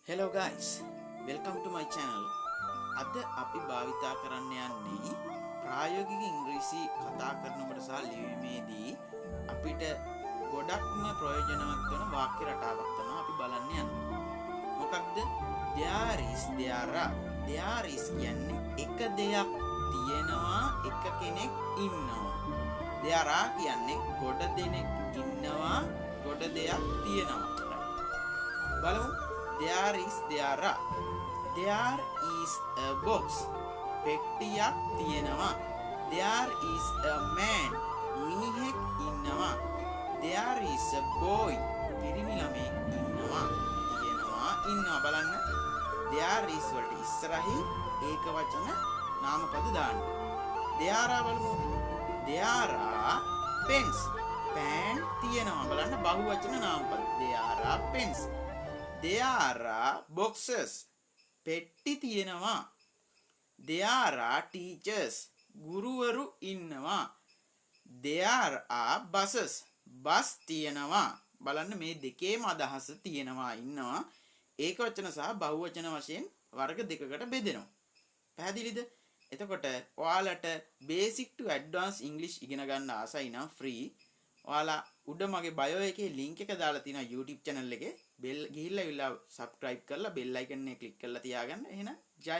Hello guys, welcome to my channel. අද අපි භාවිතා කරන්න යන්නේ ප්‍රායෝගික ඉංග්‍රීසි කතා කරනකොට සහ ලිවීමේදී අපිට ගොඩක්ම ප්‍රයෝජනවත් වන වාක්‍ය රටාවක් තමයි අපි බලන්න යන්නේ. මොකක්ද? There is, there are. There is කියන්නේ එක දෙයක් තියෙනවා, එක කෙනෙක් ඉන්නවා. There are කියන්නේ ගොඩ දෙනෙක් ඉන්නවා, ගොඩ දෙයක් තියෙනවා. බලමු. There is, there are. There is a box. පෙට්ටියක් තියෙනවා. There is a man. මිනිහෙක් ඉන්නවා. There is a boy. පිරිමි ළමෙක් ඉන්නවා. ඉන්නවා බලන්න. There is වලට ඉස්සරහින් ඒක වචන නාමපද දාන්න. There are බලමු. There are pens. pen තියෙනවා බලන්න බහුවචන නාමපද. There are pens. There are boxes. පෙට්ටි තියෙනවා. There are teachers. ගුරුවරු ඉන්නවා. There are buses. බස් තියෙනවා. බලන්න මේ දෙකේම අදහස තියෙනවා ඉන්නවා. ඒක වචන සහ බහුවචන වශයෙන් වර්ග දෙකකට බෙදෙනවා. පැහැදිලිද? එතකොට ඔයාලට basic to advanced english ඉගෙන ගන්න ආසයි නම් free. ඔයාලා උඩ මගේ bio එකේ link එක දාලා තියෙනවා YouTube channel එකේ. බෙල් ගිහිල්ලා subscribe කරලා bell icon එක click කරලා තියාගන්න. එහෙනම් ජය